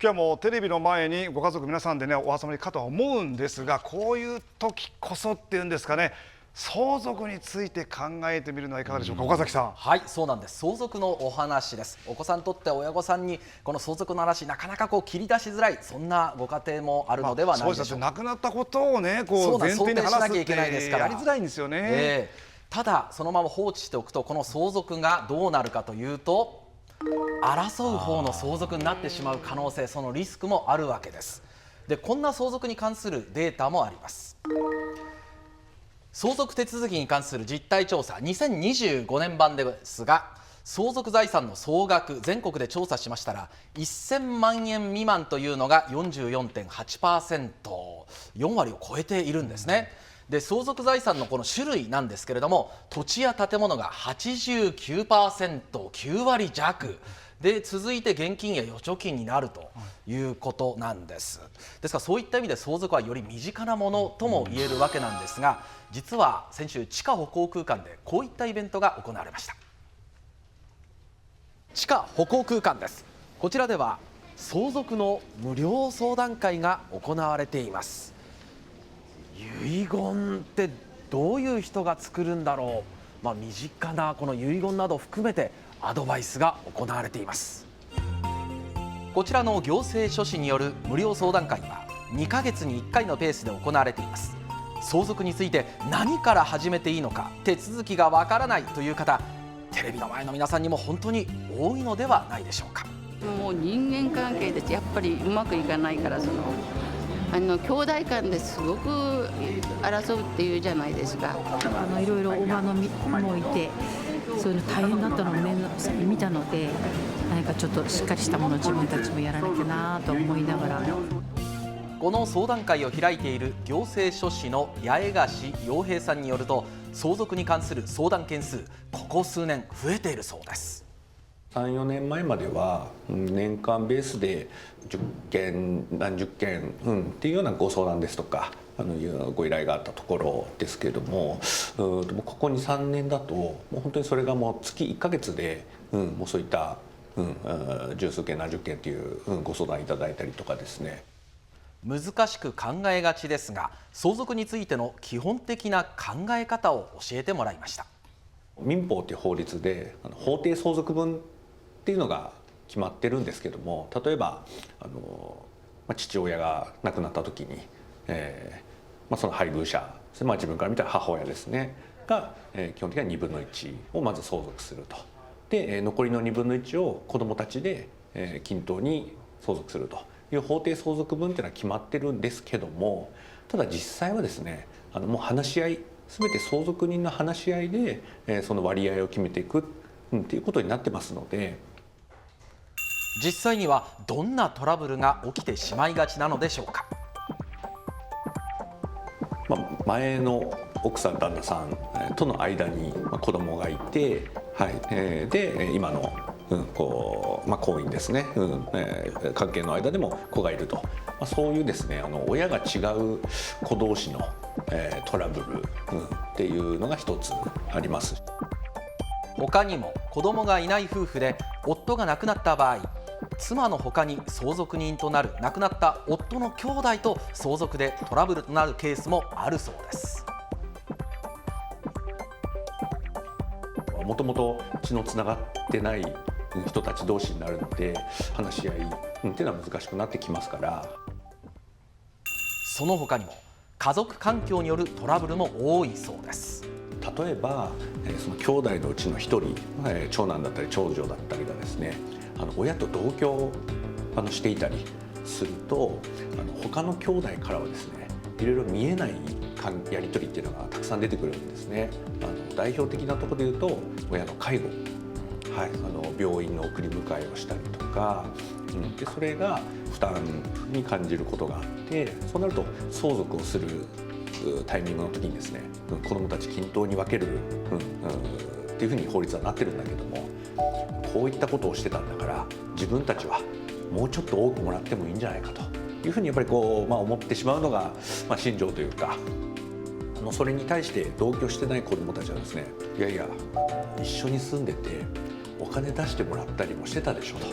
今日もテレビの前にご家族皆さんでねお集まりかとは思うんですが、こういう時こそっていうんですかね、相続について考えてみるのはいかがでしょうか。岡崎さん。はい、そうなんです。相続のお話です。お子さんにとって親御さんにこの相続の話なかなか切り出しづらい、そんなご家庭もあるのではないでしょうか。そうです。亡くなったことをね前提に話すってやりづらいんですよね。ただそのまま放置しておくと、この相続がどうなるかというと、争う方の相続になってしまう可能性、そのリスクもあるわけです。で、こんな相続に関するデータもあります。相続手続きに関する実態調査2025年版ですが、相続財産の総額全国で調査しましたら、1000万円未満というのが 44.8%、 4割を超えているんですね。で、相続財産のこの種類なんですけれども、土地や建物が 89%、 9割弱で、続いて現金や預貯金になるということなんです。ですからそういった意味で相続はより身近なものとも言えるわけなんですが、実は先週地下歩行空間でこういったイベントが行われました。地下歩行空間です。こちらでは相続の無料相談会が行われています。遺言ってどういう人が作るんだろう、身近なこの遺言などを含めてアドバイスが行われています。こちらの行政書士による無料相談会は2ヶ月に1回のペースで行われています。相続について何から始めていいのか、手続きがわからないという方、テレビの前の皆さんにも本当に多いのではないでしょうか。もう人間関係でやっぱりうまくいかないから、兄弟間ですごく争うっていうじゃないですか。いろいろおばのもいて、そういうの大変だったのを見たので、何かちょっとしっかりしたものを自分たちもやらなきゃなと思いながら。この相談会を開いている行政書士の八重樫洋平さんによると、相続に関する相談件数、ここ数年増えているそうです。3、4年前までは年間ベースで10件何十件、っていうようなご相談ですとかご依頼があったところですけれども、ここ2、3年だともう本当にそれがもう月1ヶ月で、もうそういった、十数件何十件という、ご相談いただいたりとかですね。難しく考えがちですが、相続についての基本的な考え方を教えてもらいました。民法という法律で法定相続分っていうのが決まってるんですけども、例えば父親が亡くなった時に、その配偶者、自分から見たら母親ですねが、基本的には2分の1をまず相続すると。で、残りの2分の1を子どもたちで、均等に相続するという法定相続分っていうのは決まってるんですけども、ただ実際はですね、もう話し合い、全て相続人の話し合いで、その割合を決めていくっていうことになってますので。実際にはどんなトラブルが起きてしまいがちなのでしょうか。前の奥さん旦那さんとの間に子供がいて、で今の婚姻ですね、関係の間でも子がいると、そういうですね親が違う子同士のトラブルっていうのが一つあります。他にも子供がいない夫婦で夫が亡くなった場合、妻の他に相続人となる亡くなった夫の兄弟と相続でトラブルとなるケースもあるそうです。もともと血のつながってない人たち同士になるので、話し合いっていうのは難しくなってきますから。その他にも家族環境によるトラブルも多いそうです。例えばその兄弟のうちの一人、長男だったり長女だったりがですね、親と同居していたりすると、他の兄弟からはですね、いろいろ見えないやり取りっていうのがたくさん出てくるんですね。代表的なところで言うと、親の介護、病院の送り迎えをしたりとか、でそれが負担に感じることがあって、そうなると相続をするタイミングの時にですね、子どもたち均等に分ける、っていうふうに法律はなってるんだけども、こういったことをしてたんだから自分たちはもうちょっと多くもらってもいいんじゃないかというふうにやっぱり思ってしまうのが、心情というか、それに対して同居してない子どもたちはですね、いやいや一緒に住んでてお金出してもらったりもしてたでしょと、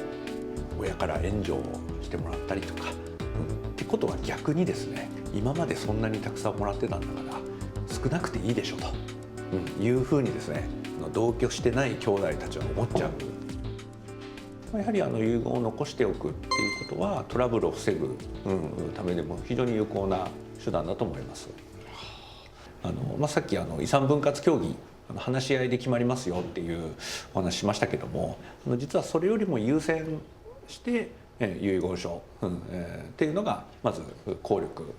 親から援助をしてもらったりとか、ってことは逆にですね、今までそんなにたくさんもらってたんだから少なくていいでしょと、いうふうにですね、同居してない兄弟たちは思っちゃう。やはり遺言を残しておくっていうことはトラブルを防ぐ、ためでも非常に有効な手段だと思います。さっき遺産分割協議話し合いで決まりますよっていうお話しましたけども、実はそれよりも優先して遺言書、っていうのがまず効力、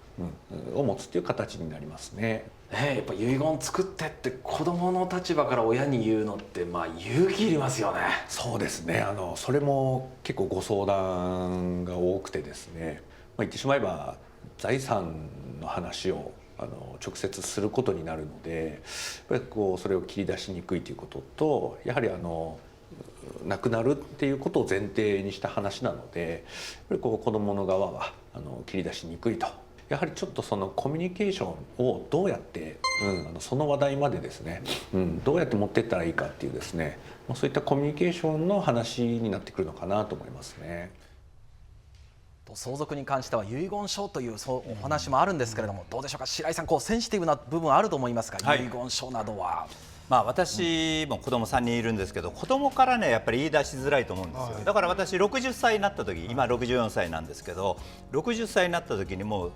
を持つっていう形になりますね。やっぱ遺言作ってって子供の立場から親に言うのって勇気いりますよね。そうですね。それも結構ご相談が多くてですね、言ってしまえば財産の話を直接することになるので、やっぱりそれを切り出しにくいということと、やはり亡くなるっていうことを前提にした話なので、やっぱり子どもの側は切り出しにくいと。やはりちょっとそのコミュニケーションをどうやって、その話題までですね、どうやって持っていったらいいかっていうですね、そういったコミュニケーションの話になってくるのかなと思いますね。相続に関しては遺言書というお話もあるんですけれども、どうでしょうか、白井さん、センシティブな部分あると思いますが、遺言書などは。私も子供3人いるんですけど、子供からねやっぱり言い出しづらいと思うんですよ。だから私60歳になった時、今64歳なんですけど、60歳になった時にもう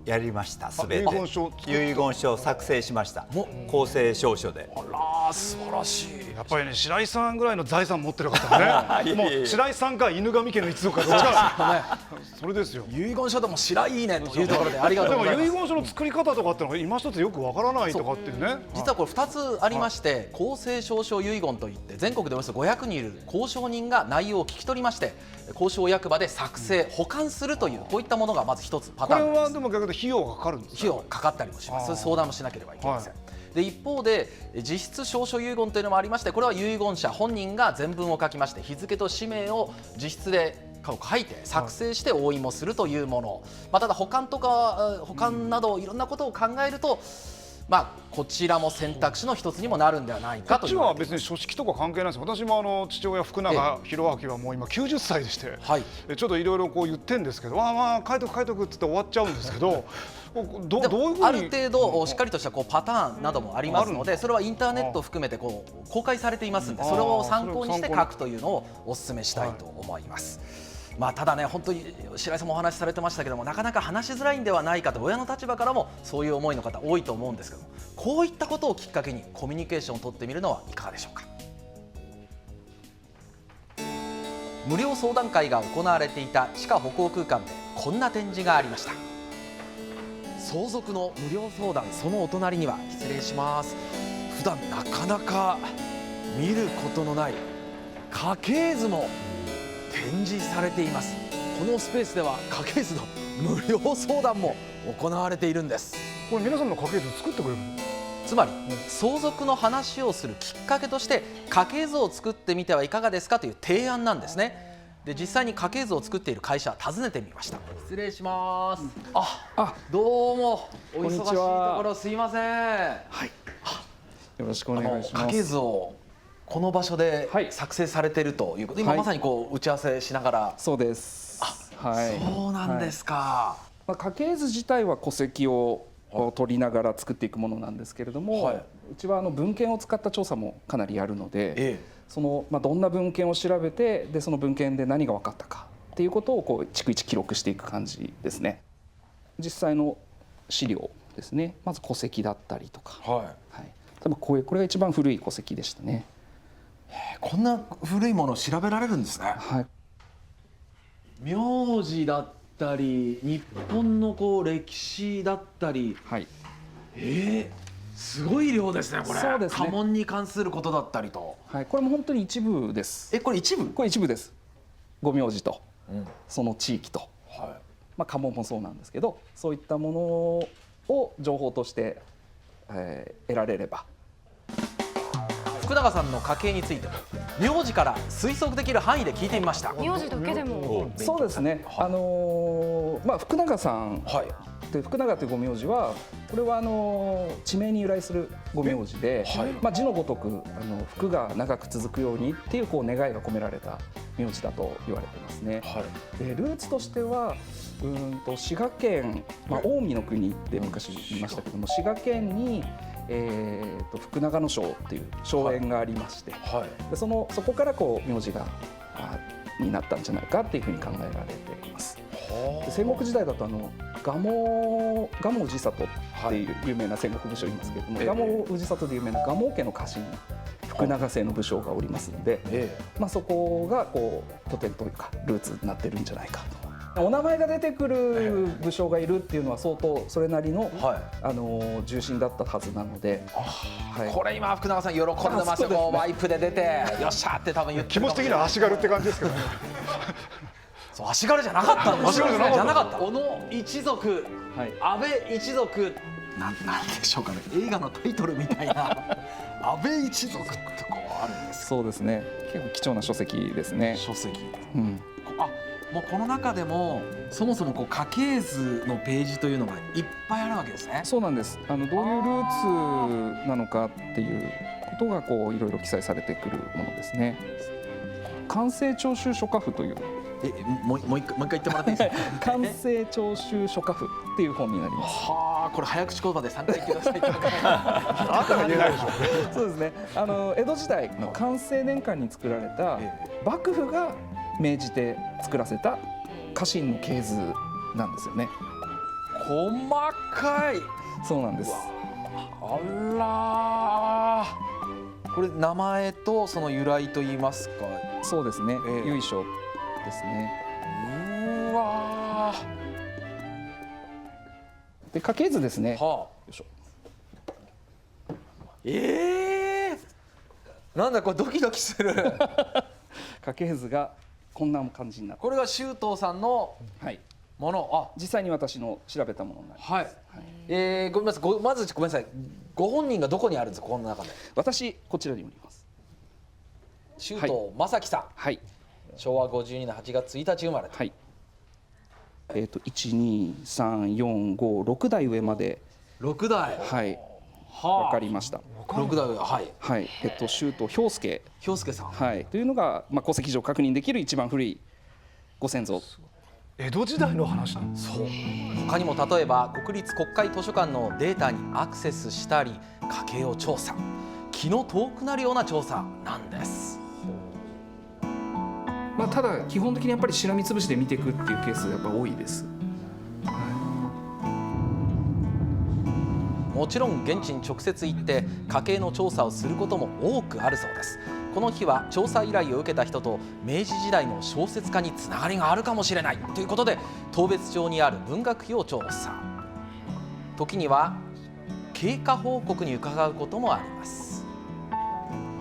やりました。すべて遺言書を作成しました。公正証書で。あら、素晴らしい。やっぱりね、白井さんぐらいの財産持ってる方はね、もう白井さんか犬神家の一族かどっちか、それですよ。遺言書でも白井いいねというところでありがとうございます。でも遺言書の作り方とかってのが今一つよくわからないとかっていうね。実はこれ2つありまして、公正証書遺言といって全国でおよそ500人いる公証人が内容を聞き取りまして、公証役場で作成保管するという、こういったものがまず一つパターンです。これはでも逆に費用がかかるんですか。費用かかったりもします。相談もしなければいけません。で一方で実質証書遺言というのもありまして、これは遺言者本人が全文を書きまして、日付と氏名を実質で書いて作成して押印もするというもの、ただ保管とか保管などいろんなことを考えると、こちらも選択肢の一つにもなるんではないかと。こっちは別に書式とか関係ないです。私も父親福永博明はもう今90歳でして、ちょっといろいろ言ってんですけど、書いとくって言って終わっちゃうんですけど、どういうふうにある程度しっかりとしたパターンなどもありますので、それはインターネットを含めて公開されていますので、それを参考にして書くというのをお勧めしたいと思います。ただね、本当に白井さんもお話しされてましたけども、なかなか話しづらいんではないかと、親の立場からもそういう思いの方多いと思うんですけども、こういったことをきっかけにコミュニケーションを取ってみるのはいかがでしょうか。無料相談会が行われていた地下歩行空間でこんな展示がありました。相続の無料相談、そのお隣には、失礼します、普段なかなか見ることのない家系図も展示されています。このスペースでは家系図の無料相談も行われているんです。これ皆さんの家系図作ってくれるの？つまり相続の話をするきっかけとして家系図を作ってみてはいかがですかという提案なんですね。で実際に家系図を作っている会社訪ねてみました。失礼します。どうもお忙しいところすいません。よろしくお願いします。家系図をこの場所で作成されているということ、今まさに打ち合わせしながら。そうです。そうなんですか。家系図自体は戸籍を取りながら作っていくものなんですけれども、うちは文献を使った調査もかなりやるので、どんな文献を調べて、その文献で何が分かったかっていうことを逐一記録していく感じですね。実際の資料ですね。まず戸籍だったりとか、多分これが一番古い戸籍でしたね。こんな古いものを調べられるんですね。名字だったり日本の歴史だったり、すごい量ですねこれ。そうですね。家紋に関することだったりと。これも本当に一部です。これ一部？これ一部です。ご名字と、その地域と、家紋もそうなんですけど、そういったものを情報として、得られれば。福永さんの家系についても名字から推測できる範囲で聞いてみました。名字だけでも。そうですね。福永さんで福永というご名字はこれは地名に由来するご名字で、字のごとく福が長く続くようにっていう願いが込められた名字だと言われてますね。でルーツとしては滋賀県、近江の国って昔言いましたけども、滋賀県に福永の荘っていう荘園がありまして、でそこから名字がになったんじゃないかっていうふうに考えられています。で戦国時代だと蒲生氏郷っていう有名な戦国武将いますけれども、蒲生氏郷で有名な蒲生家の家臣福永姓の武将がおりますので、そこが拠点というかルーツになってるんじゃないかと。お名前が出てくる武将がいるっていうのは相当それなりの、重臣だったはずなので、これ今福永さん喜んでますよ。ワイプで出てよっしゃって多分言って気持ち的には足軽って感じですけどね。そう足軽じゃなかったんですよ。じゃなかった。小野一族、安倍一族なんでしょうかね。映画のタイトルみたいな安倍一族ってあるんです。そうですね。結構貴重な書籍ですね。書籍。もうこの中でもそもそも家系図のページというのがいっぱいあるわけですね。そうなんです。どういうルーツなのかっていうことがいろいろ記載されてくるものですね。寛政徴集書家譜というもう一回言ってもらっていいですか。寛政徴集書家譜っていう本になります。これ早口言葉で3回言ってください。あなたが言えないでしょ。そうですね。江戸時代の寛政年間に作られた幕府が命じて作らせた家臣の系図なんですよね。細かい。そうなんです。あら、これ名前とその由来と言いますか。そうですね。由緒ですね。うわ。で家系図ですね。よいしょ。なんだこれドキドキする。家系図がこんな感じになって、これが周東さんのもの、実際に私の調べたものになります。ごめんなさい。まずごめんなさい。ご本人がどこにあるんですか、この中で。私こちらにおります。周東正樹さん。昭和52年8月1日生まれ。1、2、3、4、5、6代上まで。6代。わかりました。6代上。周東兵介さん。というのが戸籍上確認できる一番古いご先祖。江戸時代の話なんです。他にも例えば国立国会図書館のデータにアクセスしたり家計を調査、気の遠くなるような調査なんです。ただ基本的にやっぱりしらみつぶしで見ていくっていうケースがやっぱ多いです。もちろん現地に直接行って家計の調査をすることも多くあるそうです。この日は調査依頼を受けた人と明治時代の小説家につながりがあるかもしれないということで当別町にある文学費を調査、時には経過報告に伺うこともあります。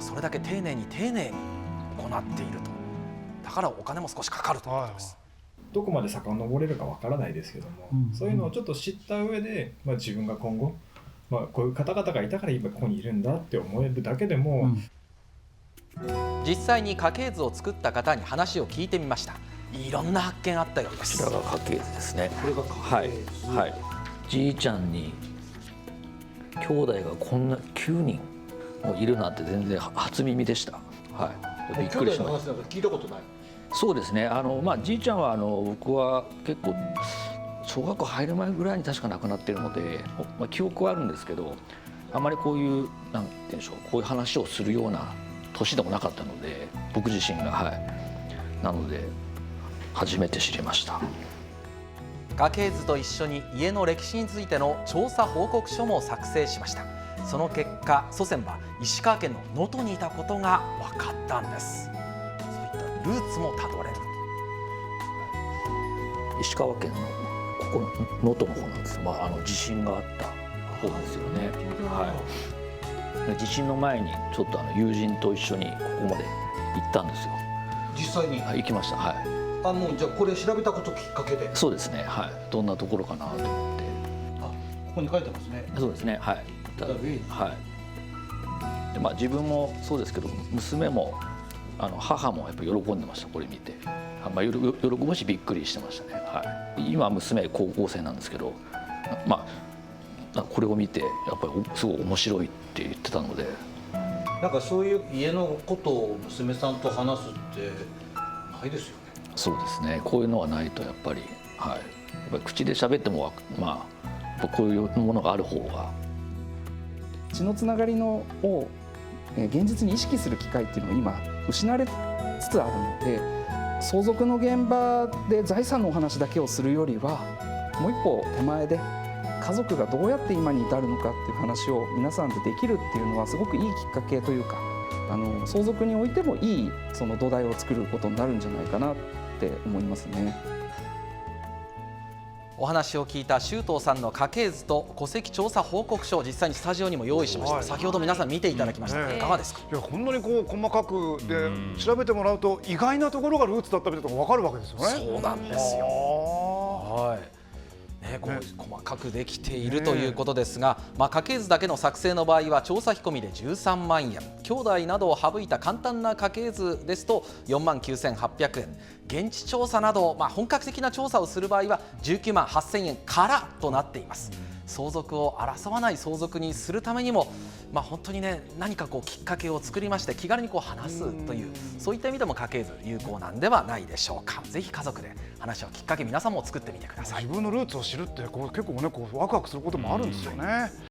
それだけ丁寧に行っていると。だからお金も少しかかるということです。どこまで遡れるかわからないですけども、そういうのをちょっと知った上で、自分が今後、こういう方々がいたから今ここにいるんだって思えるだけでも、実際に家系図を作った方に話を聞いてみました。いろんな発見あったようです。こちらが家系図ですね。これが家系図。じいちゃんに兄弟がこんな9人もいるなんて全然初耳でした。びっくりしました。聞いたことない。そうですね。じいちゃんは僕は結構小学校入る前ぐらいに確か亡くなっているので、記憶はあるんですけど、あまりこういうなんて言うんでしょう、こういう話をするような年でもなかったので、僕自身がなので初めて知りました。家系図と一緒に家の歴史についての調査報告書も作成しました。その結果、祖先は石川県の能登にいたことが分かったんです。そういったルーツもたどれる。石川県のここ能登の方なんです。地震があった方ですよね。地震の前にちょっと友人と一緒にここまで行ったんですよ。実際に。行きました。もうじゃあこれ調べたこときっかけで。そうですね。どんなところかなと思って。ここに書いてますね。そうですね。で自分もそうですけど、娘も母もやっぱり喜んでました。これ見て、喜ぶしびっくりしてましたね。今娘高校生なんですけど、これを見てやっぱりすごい面白いって言ってたので。なんかそういう家のことを娘さんと話すってないですよね。そうですね。こういうのがないとやっぱり、はい、やっぱり口で喋ってもこういうものがある方が血のつながりを現実に意識する機会っていうのを今失われつつあるので、相続の現場で財産のお話だけをするよりはもう一歩手前で家族がどうやって今に至るのかっていう話を皆さんでできるっていうのはすごくいいきっかけというか、相続においてもいいその土台を作ることになるんじゃないかなって思いますね。お話を聞いた周東さんの家系図と戸籍調査報告書を実際にスタジオにも用意しました。先ほど皆さん見ていただきました。いかがですか？いや、こんなにこう細かくで調べてもらうと意外なところがルーツだったみたいなことが分かるわけですよね。そうなんですよ。はい。細かくできているということですが、家系図だけの作成の場合は調査費込みで13万円、兄弟などを省いた簡単な家系図ですと4万9800円、現地調査など、本格的な調査をする場合は19万8000円からとなっています。相続を争わない相続にするためにも、本当にね、何かきっかけを作りまして気軽に話すという、そういった意味でも家系図有効なんではないでしょうか。ぜひ家族で話をきっかけ皆さんも作ってみてください。自分のルーツを知るって結構ねワクワクすることもあるんですよね。